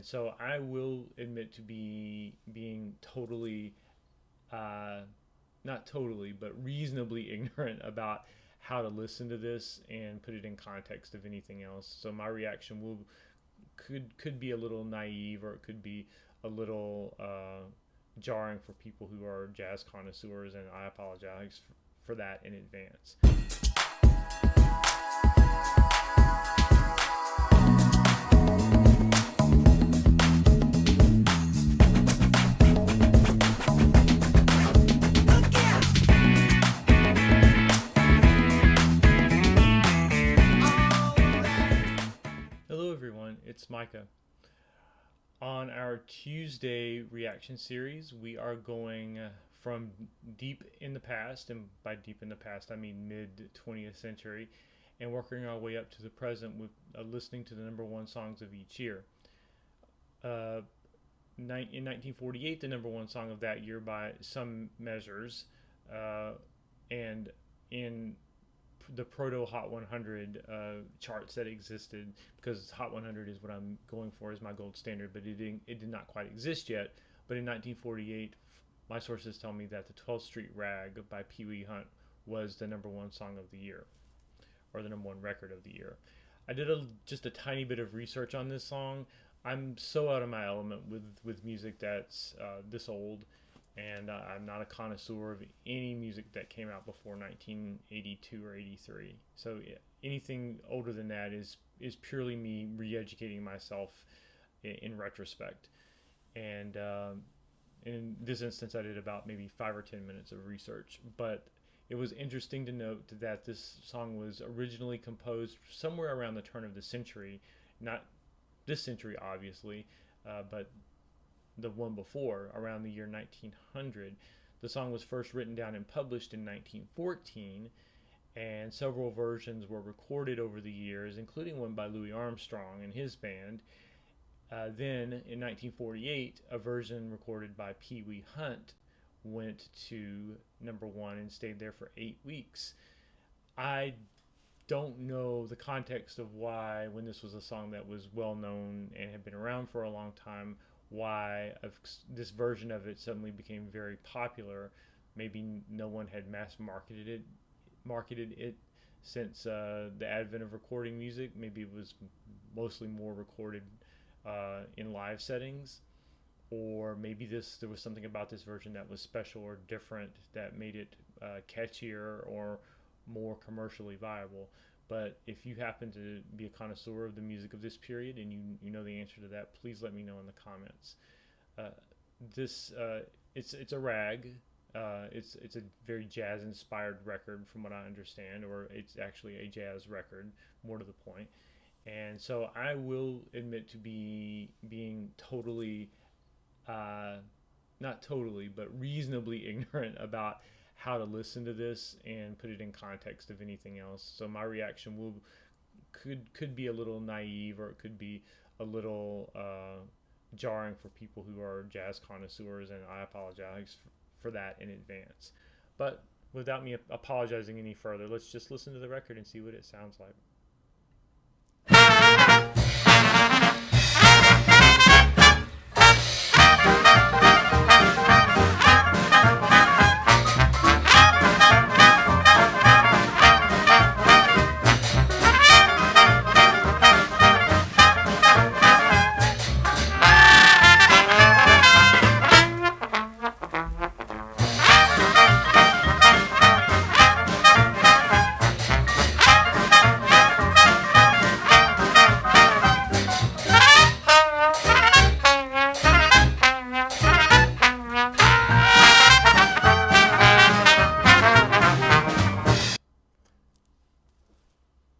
And so I will admit to being totally, uh, not totally, but reasonably ignorant about how to listen to this and put it in context of anything else. So my reaction will could be a little naive, or it could be a little jarring for people who are jazz connoisseurs, and I apologize for that in advance. Hello everyone, it's Micah. On our Tuesday reaction series, we are going from deep in the past, and by deep in the past I mean mid 20th century, and working our way up to the present with listening to the number one songs of each year. In 1948, the number one song of that year by some measures, and in the proto Hot 100 charts that existed, because Hot 100 is what I'm going for as my gold standard, but it did not quite exist yet. But in 1948, my sources tell me that the 12th Street Rag by Pee Wee Hunt was the number one song of the year, or the number one record of the year. I did just a tiny bit of research on this song. I'm so out of my element with music that's this old, and I'm not a connoisseur of any music that came out before 1982 or 83. So anything older than that is purely me re-educating myself in retrospect. And in this instance, I did about maybe 5 or 10 minutes of research. But it was interesting to note that this song was originally composed somewhere around the turn of the century, not this century obviously, but the one before, around the year 1900. The song was first written down and published in 1914, and several versions were recorded over the years, including one by Louis Armstrong and his band. Then, in 1948, a version recorded by Pee Wee Hunt went to number one and stayed there for 8 weeks. I don't know the context of why, when this was a song that was well known and had been around for a long time, why this version of it suddenly became very popular. Maybe no one had mass marketed it since the advent of recording music. Maybe it was mostly more recorded in live settings, or maybe there was something about this version that was special or different that made it catchier or more commercially viable. But if you happen to be a connoisseur of the music of this period and you know the answer to that, please let me know in the comments. It's a rag. It's a very jazz inspired record from what I understand, or it's actually a jazz record, more to the point. And so I will admit to being totally, not totally, but reasonably ignorant about how to listen to this and put it in context of anything else. So my reaction could be a little naive, or it could be a little jarring for people who are jazz connoisseurs, and I apologize for that in advance. But without me apologizing any further, let's just listen to the record and see what it sounds like.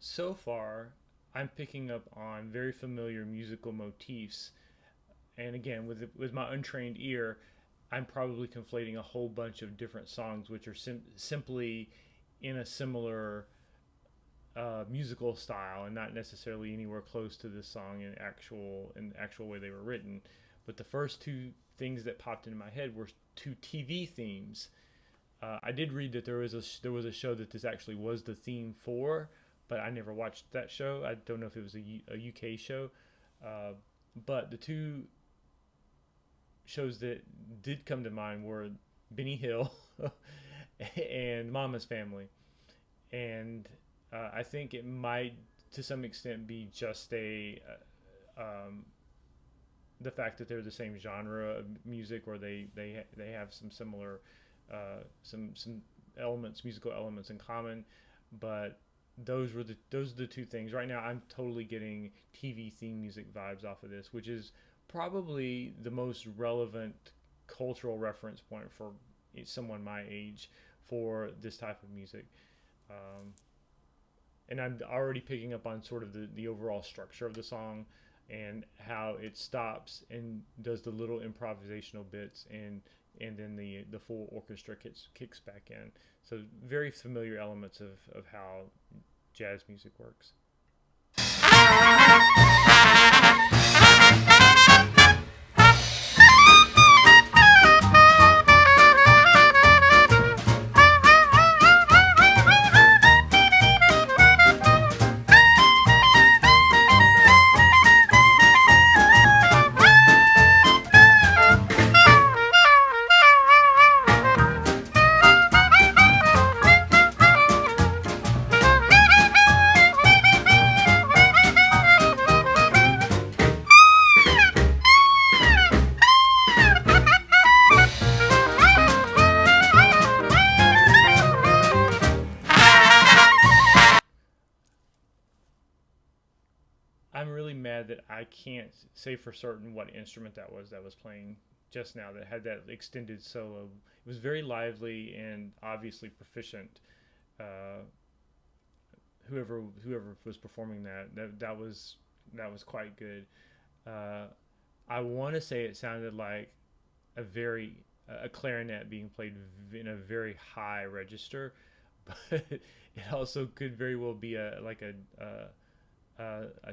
So far, I'm picking up on very familiar musical motifs, and again, with my untrained ear, I'm probably conflating a whole bunch of different songs, which are simply in a similar musical style, and not necessarily anywhere close to this song in the actual way they were written. But the first two things that popped into my head were two TV themes. I did read that there was a show that this actually was the theme for, but I never watched that show. I don't know if it was a UK show. But the two shows that did come to mind were Benny Hill and Mama's Family. And I think it might, to some extent, be just the fact that they're the same genre of music, or they have some similar some elements, musical elements in common. But those are the two things. Right now, I'm totally getting TV theme music vibes off of this, which is probably the most relevant cultural reference point for someone my age for this type of music. Um, and I'm already picking up on sort of the overall structure of the song and how it stops and does the little improvisational bits, and then the full orchestra kicks back in. So very familiar elements of how jazz music works. I'm really mad that I can't say for certain what instrument that was playing just now that had that extended solo. It was very lively and obviously proficient. Uh, whoever was performing that was quite good. Uh, I want to say it sounded like a clarinet being played in a very high register, but it also could very well be a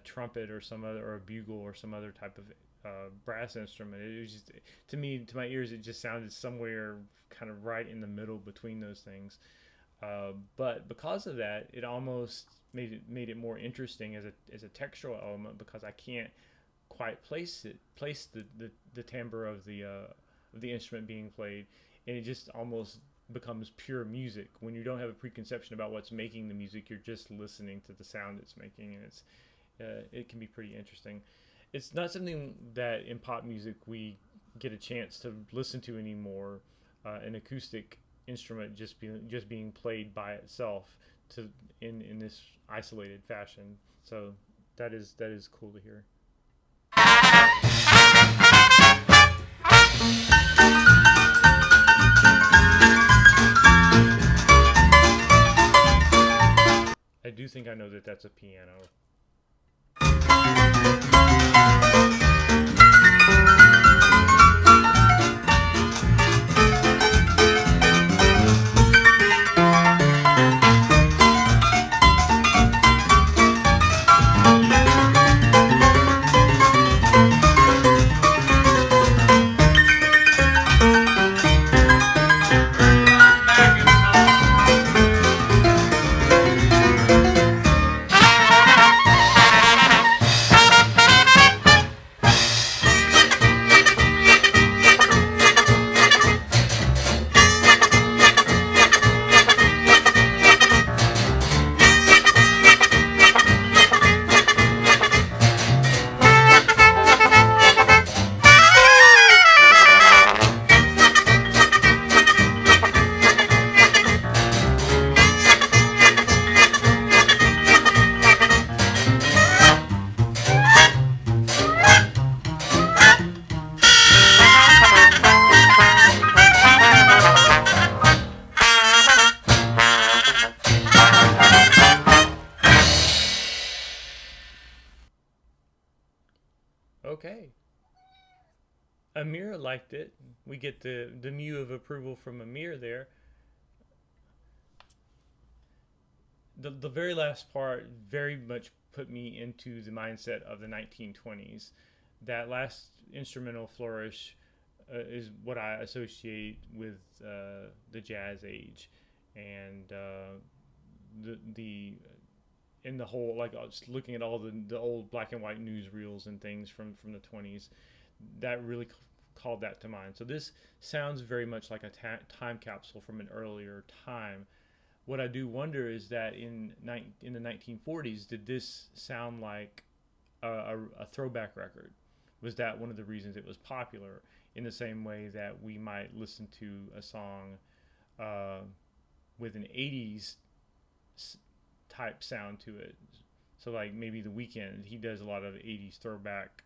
trumpet or some other, or a bugle or some other type of brass instrument. It was just, to me, to my ears, it just sounded somewhere kind of right in the middle between those things. But because of that, it almost made it more interesting as a textural element, because I can't quite place the timbre of the instrument being played, and it just almost becomes pure music when you don't have a preconception about what's making the music. You're just listening to the sound it's making, and it can be pretty interesting. It's not something that in pop music we get a chance to listen to anymore. An acoustic instrument just being played by itself to in this isolated fashion. So that is cool to hear. I do think I know that that's a piano. Okay. Amir liked it. We get the mew of approval from Amir there. The very last part very much put me into the mindset of the 1920s. That last instrumental flourish is what I associate with the jazz age, and the in the whole, like I was looking at all the old black and white newsreels and things from the 20s, that really called that to mind. So this sounds very much like a time capsule from an earlier time. What I do wonder is that in the 1940s, did this sound like a throwback record? Was that one of the reasons it was popular? In the same way that we might listen to a song with an 80s type sound to it. So like maybe The Weeknd, he does a lot of 80s throwback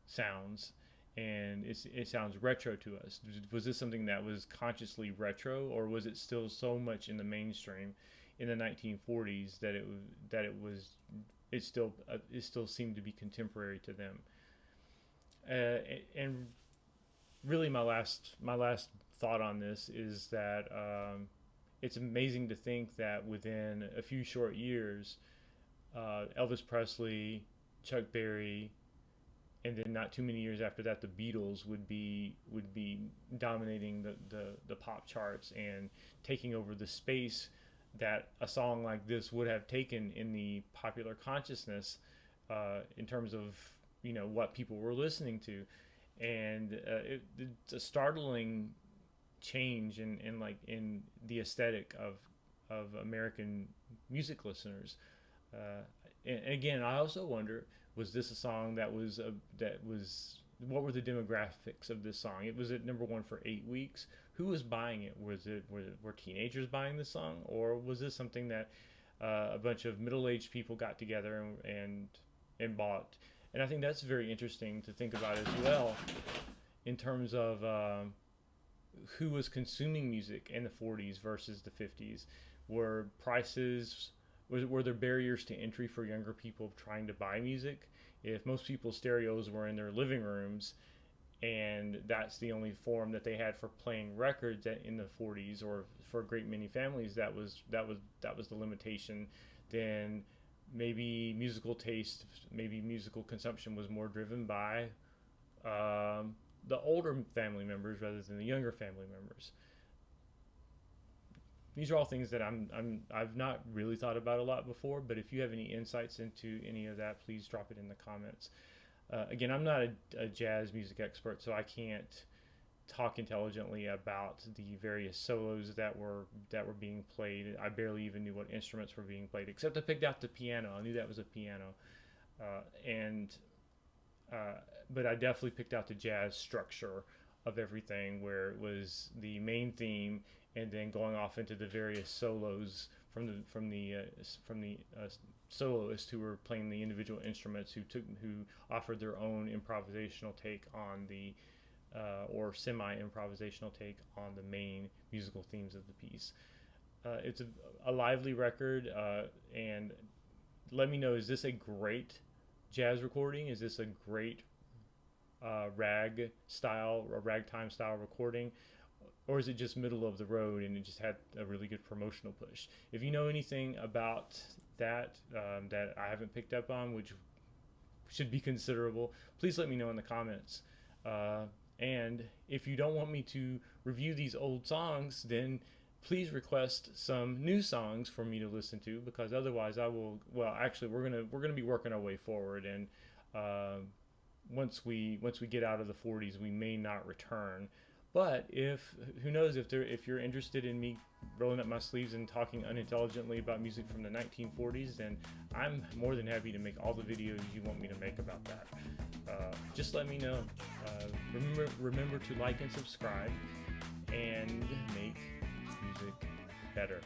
sounds, and it sounds retro to us. Was this something that was consciously retro, or was it still so much in the mainstream in the 1940s that it still seemed to be contemporary to them? And really, my last thought on this is that it's amazing to think that within a few short years, Elvis Presley, Chuck Berry, and then not too many years after that, the Beatles would be dominating the pop charts and taking over the space that a song like this would have taken in the popular consciousness, in terms of what people were listening to. And it's a startling change in the aesthetic of American music listeners. And again, I also wonder, was this a song that was what were the demographics of this song? It was at number one for 8 weeks. Who was buying it? Were teenagers buying this song, or was this something that a bunch of middle-aged people got together and bought? And I think that's very interesting to think about as well, in terms of who was consuming music in the 40s versus the 50s. Were there barriers to entry for younger people trying to buy music? If most people's stereos were in their living rooms, and that's the only form that they had for playing records in the 40s, or for a great many families that was the limitation, then maybe musical taste, maybe musical consumption was more driven by the older family members rather than the younger family members. These are all things that I've not really thought about a lot before, but if you have any insights into any of that, please drop it in the comments. Again, I'm not a jazz music expert, so I can't talk intelligently about the various solos that were being played. I barely even knew what instruments were being played, except I picked out the piano. I knew that was a piano, but I definitely picked out the jazz structure of everything, where it was the main theme and then going off into the various solos from the soloists who were playing the individual instruments, who offered their own improvisational take on the or semi-improvisational take on the main musical themes of the piece. It's a lively record, and let me know, is this a great jazz recording? Is this a great ragtime style recording? Or is it just middle of the road and it just had a really good promotional push? If you know anything about that that I haven't picked up on, which should be considerable, please let me know in the comments. And if you don't want me to review these old songs, then please request some new songs for me to listen to, because otherwise I will. Well, actually, we're gonna be working our way forward, and once we get out of the 40s, we may not return. But who knows, if you're interested in me rolling up my sleeves and talking unintelligently about music from the 1940s, then I'm more than happy to make all the videos you want me to make about that. Just let me know. Remember to like and subscribe, and make music better.